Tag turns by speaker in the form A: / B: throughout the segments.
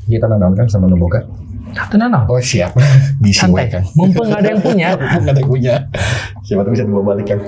A: Kita nanaon kan sama Noboga.
B: Tenang.
A: Oh siap. Bisi
B: Santai.
A: kan.
B: Mumpung nggak ada yang punya.
A: Nggak ada yang punya. Siapa tuh bisa dibawa balik kan.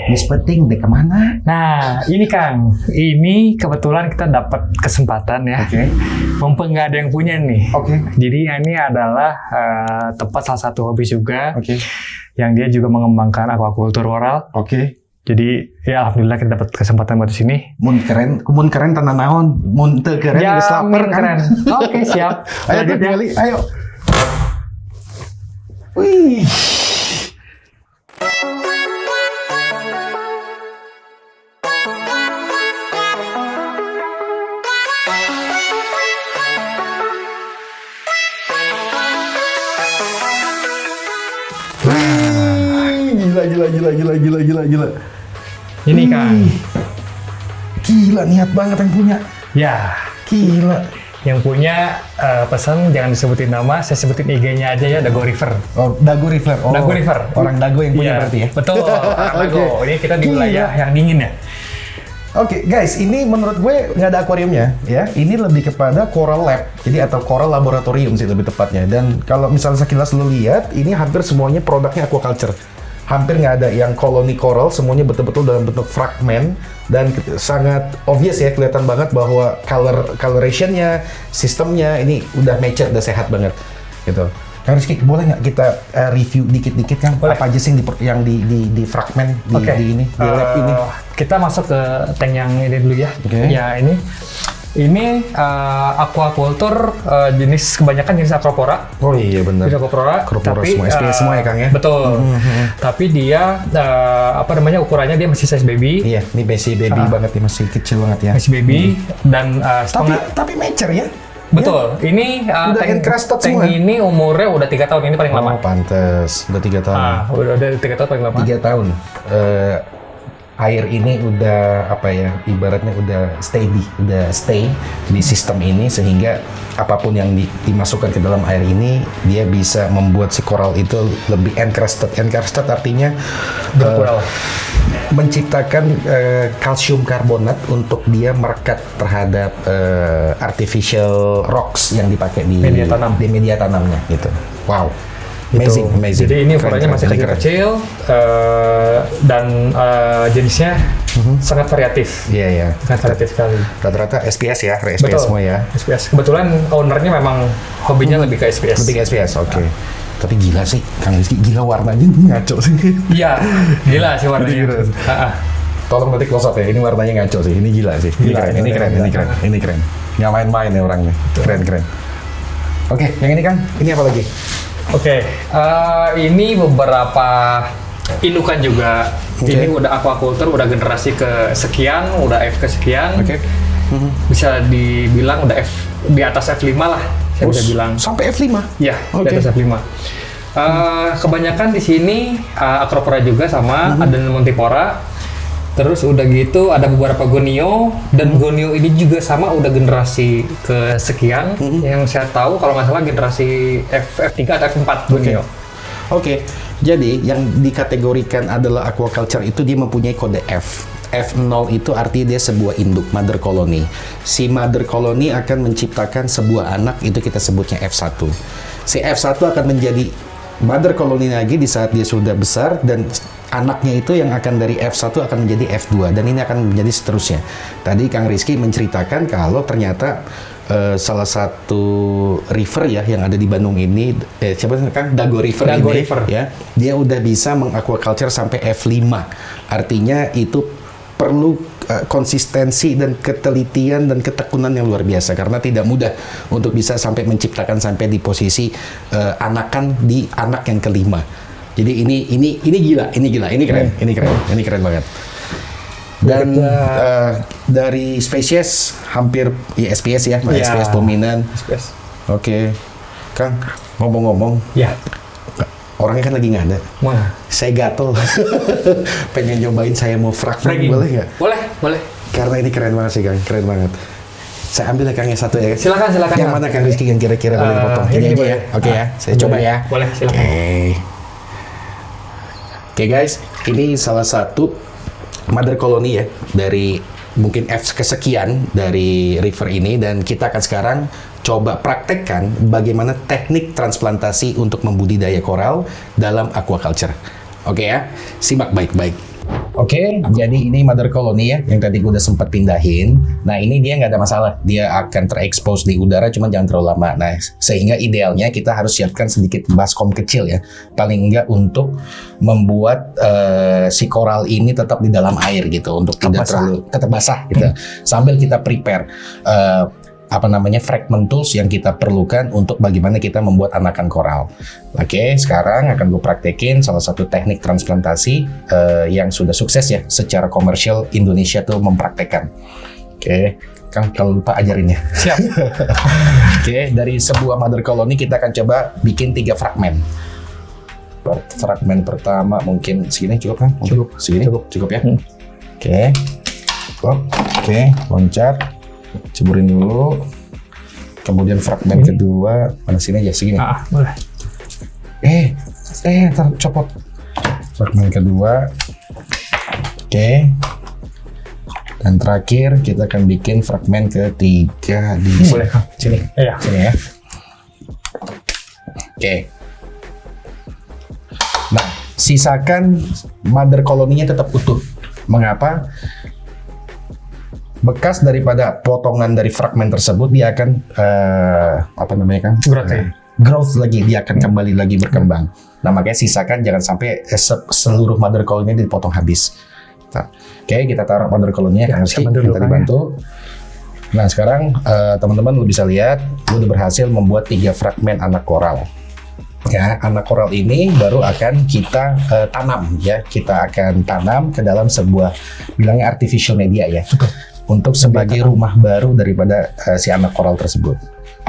A: Miss Peting deh kemana?
B: Nah, ini Kang, ini kebetulan kita dapat kesempatan ya.
A: Oke.
B: Mumpung nggak ada yang punya nih.
A: Oke.
B: Jadi ini adalah tempat salah satu hobi juga,
A: Oke.
B: yang dia juga mengembangkan aquaculture oral.
A: Oke.
B: Jadi ya alhamdulillah kita dapat kesempatan buat di sini.
A: Mun keren tanah naon, mun teu keren
B: Ya,
A: geus lapar kan.
B: keren. Oke, siap.
A: Ayo
B: Lanjut
A: tuh
B: ya.
A: Gali, ayo. Wih. Gila.
B: Ini Kang.
A: Gila, niat banget yang punya.
B: Ya,
A: Gila.
B: yang punya pesan jangan disebutin nama, saya sebutin IG-nya aja ya, Dago River.
A: Oh, Dago River. Oh,
B: Dago River.
A: Orang Dago yang punya
B: Iya,
A: berarti ya?
B: Betul, orang Dago.
A: Oke.
B: Ini kita di wilayah yang dingin ya.
A: Oke, guys, ini menurut gue nggak ada akuariumnya, ya. Ini lebih kepada coral lab, jadi atau coral laboratorium sih lebih tepatnya. Dan kalau misalnya sekilas lu lihat, ini hampir semuanya produknya aquaculture. Hampir nggak ada yang koloni coral, semuanya betul-betul dalam bentuk fragmen dan sangat obvious ya, kelihatan banget bahwa coloration-nya, sistemnya ini udah mature, udah sehat banget, gitu. Kang Rizky, boleh nggak kita review dikit-dikit kan
B: Boleh.
A: apa aja sih yang di fragmen di,
B: Oke.
A: di ini di lab ini?
B: Kita masuk ke tank yang ini dulu ya.
A: Oke.
B: Ya ini aquaculture jenis kebanyakan jenis acropora.
A: Oh iya benar.
B: Jenis acropora,
A: Acropora semua, SPS semua ya, Kang, ya?
B: Betul. Tapi dia ukurannya dia masih size baby.
A: Iya, ini baby banget nih, masih kecil banget ya.
B: Masih baby dan setengah.
A: Tapi mature ya?
B: Betul. Ini
A: Udah
B: tank
A: encrusted
B: tank
A: semua.
B: ini umurnya udah 3 tahun, ini paling lama.
A: Oh, pantes. Udah 3 tahun.
B: Udah 3 tahun paling lama.
A: 3 tahun. Air ini udah apa ya? Ibaratnya udah steady, udah stay di sistem ini sehingga apapun yang dimasukkan ke dalam air ini dia bisa membuat si coral itu lebih encrusted. Encrusted artinya
B: Berkural.
A: menciptakan kalsium karbonat untuk dia merekat terhadap artificial rocks yang dipakai di media tanamnya gitu. Wow. Amazing.
B: Jadi ini
A: Keren,
B: ukurannya masih
A: keren.
B: kecil-kecil dan jenisnya sangat variatif.
A: Iya.
B: Sangat variatif sekali.
A: Rata-rata SPS ya, SPS
B: Betul.
A: semua ya.
B: SPS. Kebetulan ownernya memang hobinya lebih ke SPS.
A: Lebih ke SPS, oke. Tapi gila sih, Kang Rizky, gila warnanya ngaco sih.
B: Iya, gila sih warnanya.
A: Gila. Tolong nanti close up ya, ini warnanya ngaco sih, ini gila sih. Ini keren. Nggak main-main ya orangnya, keren. Oke, yang ini Kang, ini apa lagi?
B: Oke, ini beberapa indukan juga.
A: Oke.
B: Ini udah aquaculture, udah generasi kesekian, udah F kesekian.
A: Oke.
B: Bisa dibilang udah F di atas F5 lah, saya bisa bilang.
A: Sampai F5?
B: Ya,
A: Oke.
B: di atas F5. Kebanyakan di sini acropora juga sama, ada montipora. Terus udah gitu ada beberapa gonio dan gonio ini juga sama udah generasi kesekian. Yang saya tahu kalau nggak salah generasi F3 atau F4 gonio.
A: Oke, jadi yang dikategorikan adalah aquaculture itu dia mempunyai kode F. F0 itu artinya dia sebuah induk, mother colony. Si mother colony akan menciptakan sebuah anak, itu kita sebutnya F1. Si F1 akan menjadi mother colony lagi di saat dia sudah besar dan anaknya itu yang akan dari F1 akan menjadi F2 dan ini akan menjadi seterusnya. Tadi Kang Rizky menceritakan kalau ternyata salah satu river ya yang ada di Bandung ini, siapa kan Dago River
B: Dago
A: ini,
B: River.
A: ya, dia udah bisa mengaquaculture sampai F5. Artinya itu perlu konsistensi dan ketelitian dan ketekunan yang luar biasa, karena tidak mudah untuk bisa sampai menciptakan sampai di posisi anakan di anak yang kelima. Jadi ini gila, ini keren banget. Dan dari spesies hampir ya SPS ya, SPS dominan.
B: SPS.
A: Oke, Kang, ngomong-ngomong,
B: Ya.
A: orangnya kan lagi nggak ada.
B: Wah.
A: Saya gatel, pengen nyobain, saya mau fragment, boleh nggak?
B: Boleh.
A: Karena ini keren banget sih, Kang, keren banget. Saya ambil ya, Kang, yang satu ya.
B: Silakan.
A: Yang mana, Kang Rizky, yang kira-kira boleh dipotong? Ini aja ya, oke ya. Saya coba ya.
B: Boleh, silakan.
A: Oke, guys, ini salah satu mother colony ya dari mungkin F kesekian dari river ini, dan kita akan sekarang coba praktekkan bagaimana teknik transplantasi untuk membudidaya koral dalam aquaculture. Oke ya, simak baik-baik. Oke, jadi ini mother colony ya, yang tadi gue udah sempat pindahin. Nah, ini dia nggak ada masalah, dia akan terekspos di udara, cuma jangan terlalu lama. Nah, sehingga idealnya kita harus siapkan sedikit baskom kecil ya, paling enggak untuk membuat si koral ini tetap di dalam air gitu, untuk tidak terlalu tetap basah gitu. Sambil kita prepare fragment tools yang kita perlukan untuk bagaimana kita membuat anakan koral. Oke, sekarang akan gue praktekin salah satu teknik transplantasi yang sudah sukses ya secara komersial Indonesia tuh mempraktekkan. Oke, Kang, kalau lupa ajarin ya.
B: Siap.
A: Oke, dari sebuah mother colony kita akan coba bikin 3 fragmen. Fragmen pertama mungkin segini cukup kan? Segini cukup ya. Oke, loncat. Ceburin dulu, kemudian fragmen kedua mana sini aja, segini.
B: Boleh.
A: Ntar copot. Fragmen kedua, oke. Dan terakhir kita akan bikin fragmen ketiga di
B: Boleh, Kang.
A: sini.
B: Iya.
A: Sini ya. Oke. Nah, sisakan mother colony-nya tetap utuh. Mengapa? Bekas daripada potongan dari fragmen tersebut dia akan growth lagi, dia akan kembali lagi berkembang. Nah, makanya sisakan, jangan sampai seluruh mother colony dipotong habis. Nah, oke, kita taruh mother colony-nya, Kang Rizky, kita dibantu. Nah, sekarang teman-teman lu bisa lihat, lu udah berhasil membuat 3 fragmen anak koral. Ya, anak koral ini baru akan kita tanam ya. Kita akan tanam ke dalam sebuah bilangnya artificial media ya. Untuk sebagai rumah baru daripada si anak koral tersebut.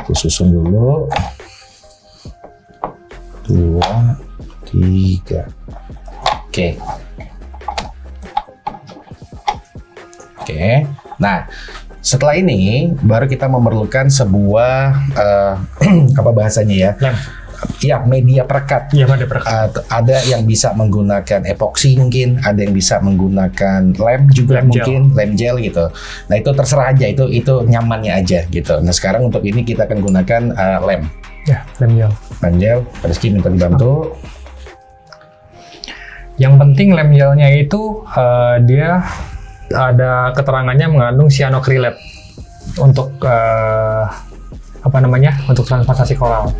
A: Aku susun dulu. 2, 3. Oke. Nah, setelah ini baru kita memerlukan sebuah apa bahasanya ya? Ya, media perekat.
B: Iya, media perekat.
A: Ada yang bisa menggunakan epoksi mungkin, ada yang bisa menggunakan lem juga, lem gel gitu. Nah, itu terserah aja, itu nyamannya aja gitu. Nah, sekarang untuk ini kita akan gunakan lem.
B: Ya, lem gel.
A: Lem gel, Rizky minta dibantu.
B: Yang penting lem gelnya itu dia ada keterangannya mengandung cyanocrylate untuk untuk transplantasi koral.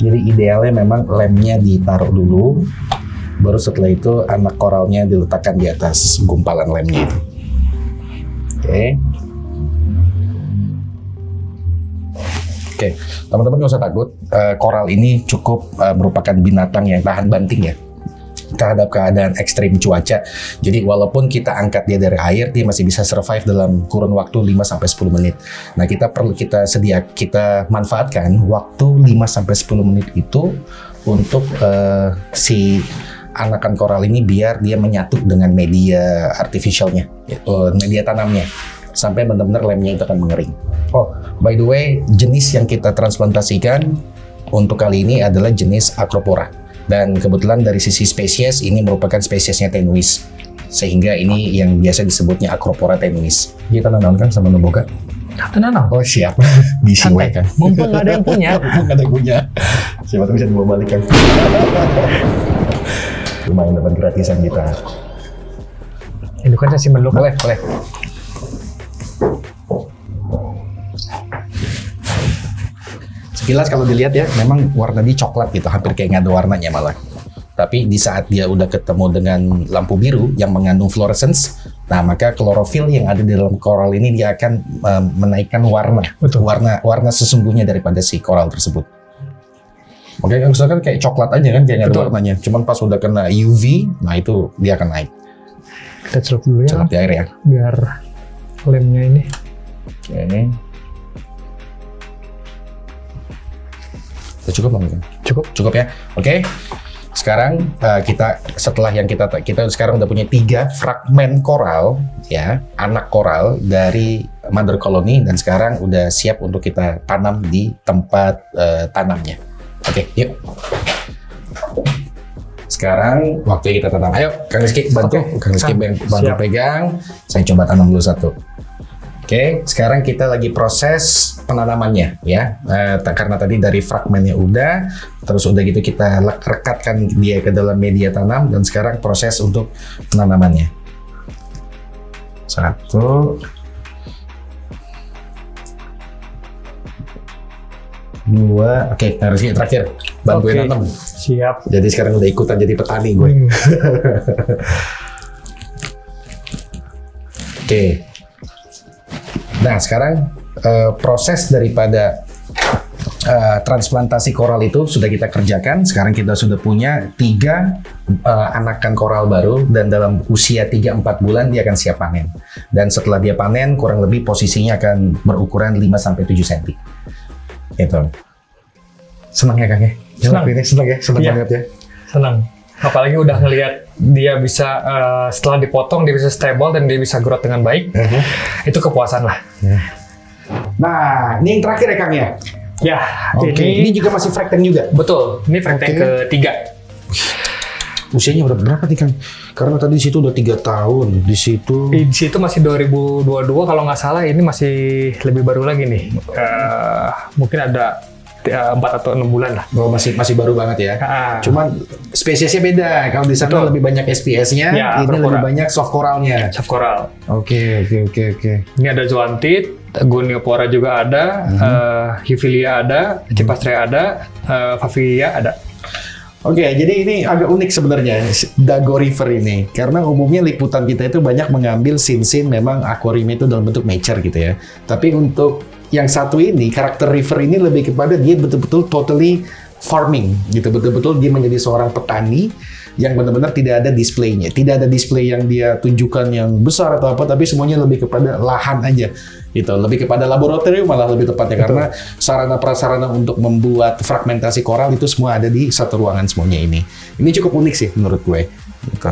A: Jadi idealnya memang lemnya ditaruh dulu, baru setelah itu anak koralnya diletakkan di atas gumpalan lemnya itu. Oke, teman-teman nggak usah takut. Koral ini cukup merupakan binatang yang tahan banting ya terhadap keadaan ekstrim cuaca. Jadi walaupun kita angkat dia dari air, dia masih bisa survive dalam kurun waktu 5-10 menit. Nah, kita manfaatkan waktu 5-10 menit itu untuk si anakan koral ini biar dia menyatu dengan media artificialnya, media tanamnya, sampai benar-benar lemnya itu akan mengering. Oh, by the way, jenis yang kita transplantasikan untuk kali ini adalah jenis Acropora. Dan kebetulan dari sisi spesies ini merupakan spesiesnya tenuis, sehingga ini yang biasa disebutnya Acropora tenuis. Kita nanam kan sama Noboga?
B: Nanam.
A: Oh, siap. Diisi kan.
B: Mumpung nggak ada yang punya.
A: Mumpung nggak ada yang punya. Siapa tuh bisa dibawa balik kan. Lumayan dapat gratisan kita.
B: Itu kan saya simpen dulu.
A: Boleh. Sekilas kalau dilihat ya, memang warna dia coklat gitu, hampir kayak nggak ada warnanya malah. Tapi di saat dia udah ketemu dengan lampu biru yang mengandung fluorescence, nah maka klorofil yang ada di dalam koral ini dia akan menaikkan warna, warna sesungguhnya daripada si koral tersebut. Oke, misalkan kayak coklat aja kan, kayak nggak ada warnanya. Cuman pas udah kena UV, nah itu dia akan naik.
C: Kita celup dulu ya.
A: Celup di air ya.
C: Biar lemnya ini.
A: Oke. Udah cukup belum? Cukup ya. Oke. Sekarang setelah yang kita sekarang udah punya 3 fragmen koral ya, anak koral dari mother colony, dan sekarang udah siap untuk kita tanam di tempat tanamnya. Oke, yuk. Sekarang waktunya kita tanam. Ayo, Kang Rizky bantu. Kang Rizky bantu pegang. Saya coba tanam dulu satu. Oke, sekarang kita lagi proses penanamannya ya. Karena tadi dari fragmennya udah, terus udah gitu kita rekatkan dia ke dalam media tanam, dan sekarang proses untuk penanamannya. 1, 2, oke, harus terakhir bantuin nanam.
C: Siap.
A: Jadi sekarang udah ikutan jadi petani gue. Oke. Nah, sekarang proses daripada transplantasi koral itu sudah kita kerjakan. Sekarang kita sudah punya 3 anakan koral baru, dan dalam usia 3-4 bulan dia akan siap panen. Dan setelah dia panen, kurang lebih posisinya akan berukuran 5-7 cm. Gitu. Senang ya, Kang ya?
C: Senang.
A: Senang ya? Senang banget ya?
C: Senang. Apalagi udah ngelihat dia bisa setelah dipotong dia bisa stable dan dia bisa growth dengan baik. Itu kepuasan lah.
A: Nah, ini yang terakhir ya, Kang ya?
C: Ya,
A: ini juga masih fractang juga?
C: Betul, ini fractang ketiga.
A: Usianya berapa nih, Kang? Karena tadi di situ udah 3 tahun, di situ
C: masih 2022 kalau nggak salah, ini masih lebih baru lagi nih. Mungkin ada 4 atau 6 bulan lah.
A: Oh, masih baru banget ya. Cuman spesiesnya beda. Kalau di sana lebih banyak SPS-nya, ini lebih banyak soft coralnya.
C: Soft coral.
A: Oke.
C: Ini ada zoantid, goniopora juga ada, Hevia ada, Cypastrea ada, Favia ada.
A: Oke, jadi ini agak unik sebenarnya Dago River ini, karena umumnya liputan kita itu banyak mengambil scene-scene memang akuarium itu dalam bentuk nature gitu ya. Tapi untuk yang satu ini, karakter River ini lebih kepada dia betul-betul totally farming gitu, betul-betul dia menjadi seorang petani yang benar-benar tidak ada displaynya, tidak ada display yang dia tunjukkan yang besar atau apa, tapi semuanya lebih kepada lahan aja gitu, lebih kepada laboratorium malah lebih tepatnya. Betul. Karena sarana prasarana untuk membuat fragmentasi koral itu semua ada di satu ruangan semuanya ini. Ini cukup unik sih menurut gue. Gitu.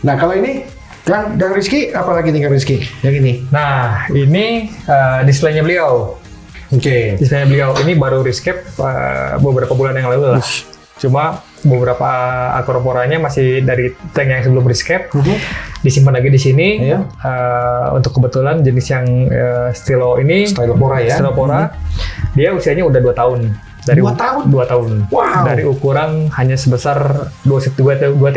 A: Nah kalau ini Kang Rizky, apa lagi nih Kang Rizky? Yang ini?
C: Nah, ini displaynya beliau.
A: Oke.
C: Displaynya beliau ini baru rescape beberapa bulan yang lalu lah. Cuma beberapa acroporanya masih dari tank yang sebelum rescape. Disimpan lagi di sini. Untuk kebetulan jenis yang Stylopora ya. Stylopora. Dia usianya udah 2 tahun. Dari
A: 2 tahun?
C: 2 tahun.
A: Wow.
C: Dari ukuran hanya sebesar 2-3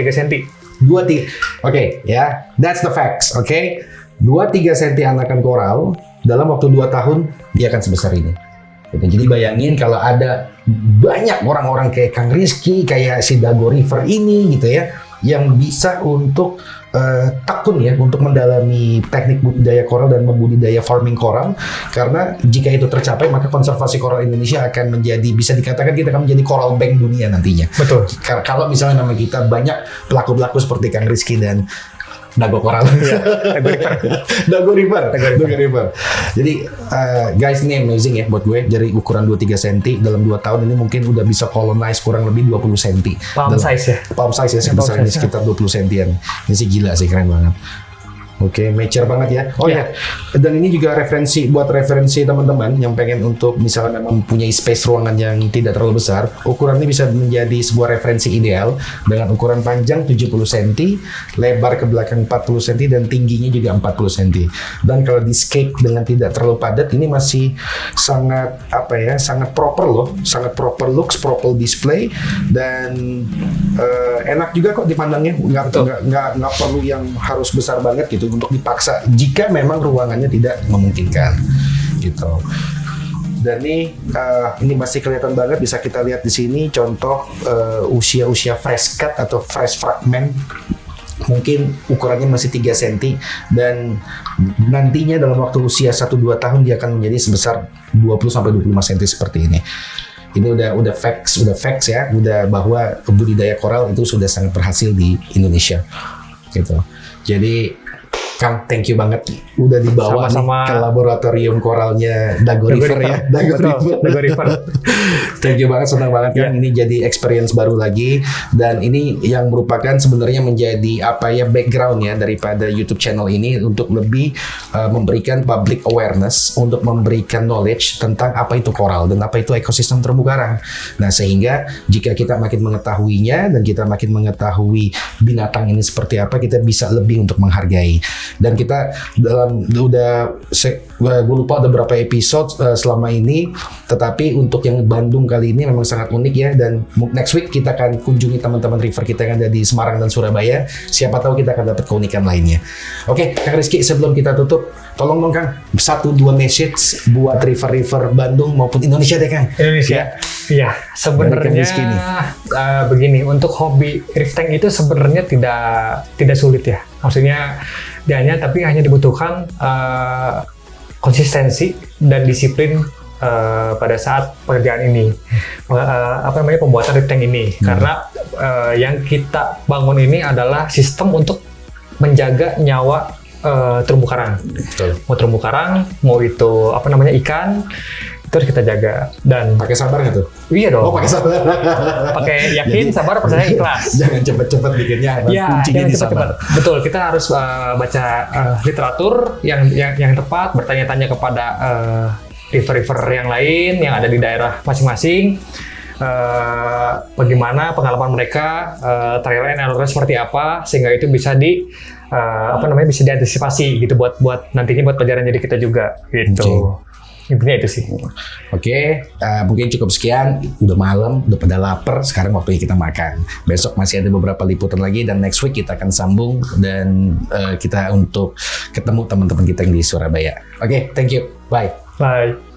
C: cm.
A: 2-3, oke ya, that's the facts, oke. 2-3 cm anakan koral dalam waktu 2 tahun dia akan sebesar ini. Gitu. Jadi bayangin kalau ada banyak orang-orang kayak Kang Rizky, kayak si Dago River ini gitu ya, yang bisa untuk tekun ya untuk mendalami teknik budidaya koral dan membudidaya farming koral, karena jika itu tercapai maka konservasi koral Indonesia akan menjadi, bisa dikatakan kita akan menjadi coral bank dunia nantinya.
C: Betul.
A: Kalau misalnya nama kita banyak pelaku-pelaku seperti Kang Rizky dan Dago Koral. Dago River. Jadi guys, ini amazing ya buat gue. Dari ukuran 2-3 cm dalam 2 tahun ini mungkin udah bisa colonize kurang lebih 20 cm.
C: Palm size ya?
A: Palm size ya, sebesar ini sekitar 20 cm-an. Ini sih gila sih, keren banget. Oke, mature banget ya. Oh ya, dan ini juga buat referensi teman-teman yang pengen untuk misalnya memang mempunyai space ruangan yang tidak terlalu besar, ukuran ini bisa menjadi sebuah referensi ideal dengan ukuran panjang 70 cm, lebar ke belakang 40 cm, dan tingginya juga 40 cm. Dan kalau di scape dengan tidak terlalu padat, ini masih sangat sangat proper loh, sangat proper looks, proper display, dan enak juga kok dipandangnya, nggak perlu yang harus besar banget gitu untuk dipaksa jika memang ruangannya tidak memungkinkan gitu. Dan ini masih kelihatan banget, bisa kita lihat di sini contoh usia-usia fresh cut atau fresh fragment. Mungkin ukurannya masih 3 cm dan nantinya dalam waktu usia 1-2 tahun dia akan menjadi sebesar 20-25 cm seperti ini. Ini udah facts ya, udah bahwa budidaya koral itu sudah sangat berhasil di Indonesia gitu. Jadi Kang, thank you banget udah dibawa
C: Sama-sama.
A: nih ke laboratorium koralnya Dago River ya.
C: Dago River.
A: Thank you banget, senang banget kan. Ini jadi experience baru lagi dan ini yang merupakan sebenarnya menjadi background ya daripada YouTube channel ini untuk lebih memberikan public awareness, untuk memberikan knowledge tentang apa itu koral dan apa itu ekosistem terumbu karang. Nah, sehingga jika kita makin mengetahuinya dan kita makin mengetahui binatang ini seperti apa, kita bisa lebih untuk menghargai. Dan kita gue lupa ada berapa episode selama ini, tetapi untuk yang Bandung kali ini memang sangat unik ya, dan next week kita akan kunjungi teman-teman river kita yang ada di Semarang dan Surabaya. Siapa tahu kita akan dapat keunikan lainnya. Oke, Kang Rizky, sebelum kita tutup, tolong dong Kang, 1-2 message buat river-river Bandung maupun Indonesia deh Kang.
C: Indonesia. Iya, sebenarnya begini, untuk hobi rifting itu sebenarnya tidak sulit ya. Maksudnya tapi hanya dibutuhkan konsistensi dan disiplin pada saat pekerjaan ini, pembuatan rifting ini. Karena yang kita bangun ini adalah sistem untuk menjaga nyawa terumbu karang.
A: Betul.
C: Mau terumbu karang, mau itu ikan, itu harus kita jaga. Dan
A: Pakai sabar nggak tuh?
C: iya dong.
A: Oh, pakai sabar.
C: Pakai yakin, sabar, percaya, ikhlas.
A: Jangan cepet-cepet bikinnya.
C: Ya,
A: kuncinya
C: jangan
A: di sabar.
C: cepat-cepat. Betul, kita harus baca literatur yang tepat, bertanya-tanya kepada river-river yang lain yang ada di daerah masing-masing. Bagaimana pengalaman mereka, trial and error seperti apa, sehingga itu bisa bisa diantisipasi gitu buat nantinya buat pelajaran jadi kita juga gitu. Intinya itu sih.
A: Oke, mungkin cukup sekian. Udah malam, udah pada lapar. Sekarang waktunya kita makan. Besok masih ada beberapa liputan lagi dan next week kita akan sambung dan kita untuk ketemu teman-teman kita yang di Surabaya. Oke, thank you. Bye.
C: Bye.